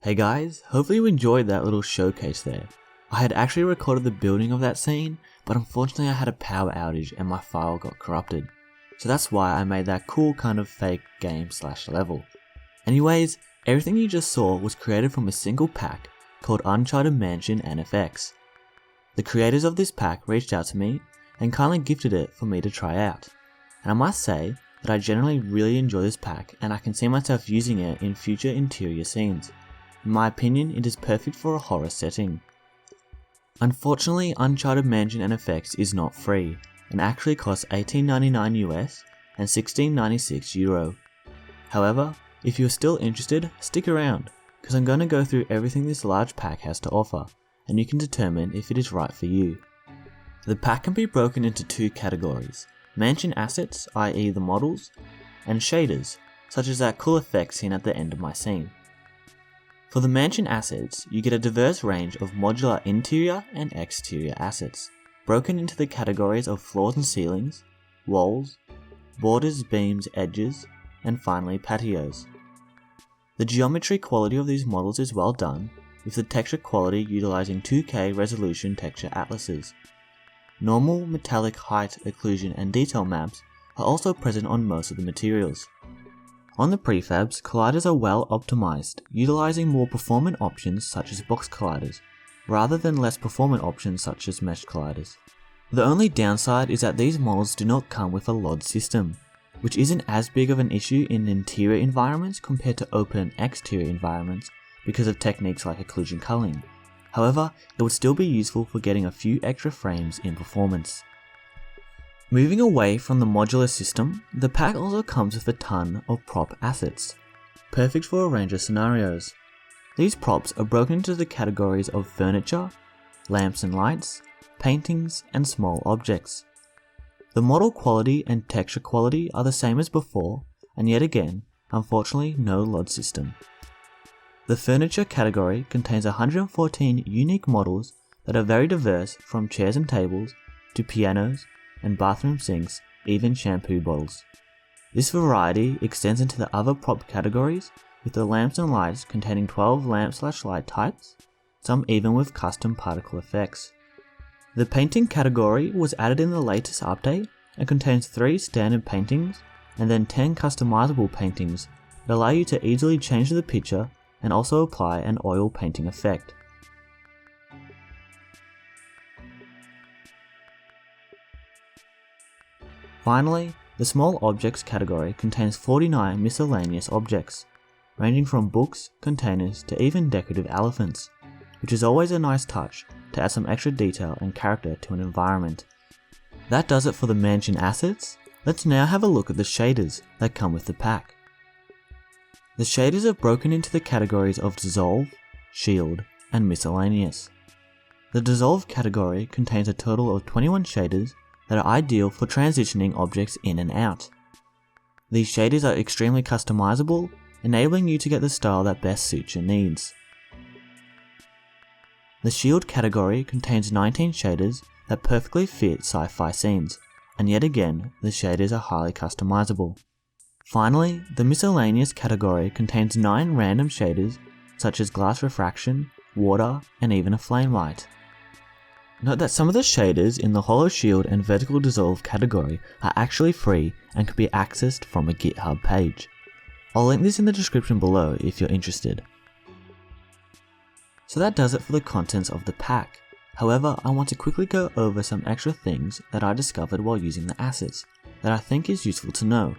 Hey guys, hopefully you enjoyed that little showcase there. I had actually recorded the building of that scene, but unfortunately I had a power outage and my file got corrupted. So that's why I made that cool kind of fake game/level. Anyways, everything you just saw was created from a single pack called Uncharted Mansion and FX. The creators of this pack reached out to me and kindly gifted it for me to try out. And I must say that I generally really enjoy this pack and I can see myself using it in future interior scenes. In my opinion, it is perfect for a horror setting. Unfortunately, Uncharted Mansion and FX is not free and actually costs $18.99 US and €16.96 Euro. However, if you're still interested, stick around, because I'm going to go through everything this large pack has to offer, and you can determine if it is right for you. The pack can be broken into two categories: mansion assets, i.e. the models, and shaders, such as that cool effect seen at the end of my scene. For the mansion assets, you get a diverse range of modular interior and exterior assets, broken into the categories of floors and ceilings, walls, borders, beams, edges, and finally patios. The geometry quality of these models is well done, with the texture quality utilizing 2K resolution texture atlases. Normal, metallic, height, occlusion, and detail maps are also present on most of the materials. On the prefabs, colliders are well optimized, utilizing more performant options such as box colliders, rather than less performant options such as mesh colliders. The only downside is that these models do not come with a LOD system, which isn't as big of an issue in interior environments compared to open exterior environments because of techniques like occlusion culling. However, it would still be useful for getting a few extra frames in performance. Moving away from the modular system, the pack also comes with a ton of prop assets, perfect for a range of scenarios. These props are broken into the categories of furniture, lamps and lights, paintings, and small objects. The model quality and texture quality are the same as before, and yet again, unfortunately no LOD system. The furniture category contains 114 unique models that are very diverse, from chairs and tables to pianos and bathroom sinks, even shampoo bottles. This variety extends into the other prop categories, with the lamps and lights containing 12 lamp/light types, some even with custom particle effects. The painting category was added in the latest update and contains 3 standard paintings and then 10 customizable paintings that allow you to easily change the picture and also apply an oil painting effect. Finally, the small objects category contains 49 miscellaneous objects, ranging from books, containers, to even decorative elephants, which is always a nice touch to add some extra detail and character to an environment. That does it for the mansion assets. Let's now have a look at the shaders that come with the pack. The shaders are broken into the categories of dissolve, shield, and miscellaneous. The dissolve category contains a total of 21 shaders that are ideal for transitioning objects in and out. These shaders are extremely customizable, enabling you to get the style that best suits your needs. The shield category contains 19 shaders that perfectly fit sci-fi scenes, and yet again, the shaders are highly customizable. Finally, the miscellaneous category contains 9 random shaders such as glass refraction, water, and even a flame light. Note that some of the shaders in the hollow shield and vertical dissolve category are actually free and can be accessed from a GitHub page. I'll link this in the description below if you're interested. So that does it for the contents of the pack. However, I want to quickly go over some extra things that I discovered while using the assets that I think is useful to know.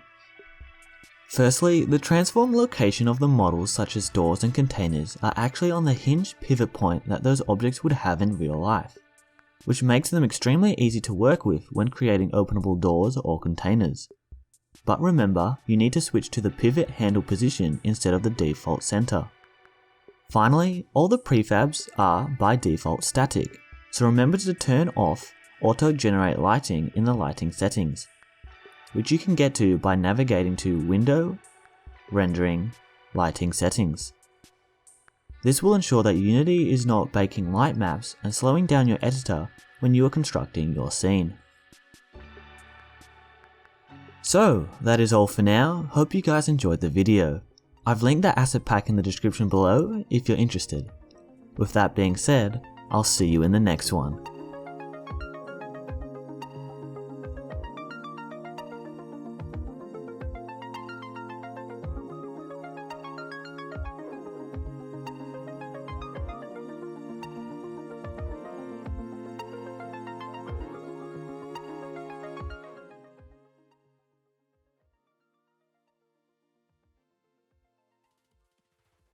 Firstly, the transform location of the models such as doors and containers are actually on the hinged pivot point that those objects would have in real life, which makes them extremely easy to work with when creating openable doors or containers. But remember, you need to switch to the pivot handle position instead of the default center. Finally, all the prefabs are by default static, so remember to turn off auto-generate lighting in the lighting settings, which you can get to by navigating to Window, Rendering, Lighting Settings. This will ensure that Unity is not baking light maps and slowing down your editor when you are constructing your scene. So, that is all for now. Hope you guys enjoyed the video. I've linked that asset pack in the description below if you're interested. With that being said, I'll see you in the next one.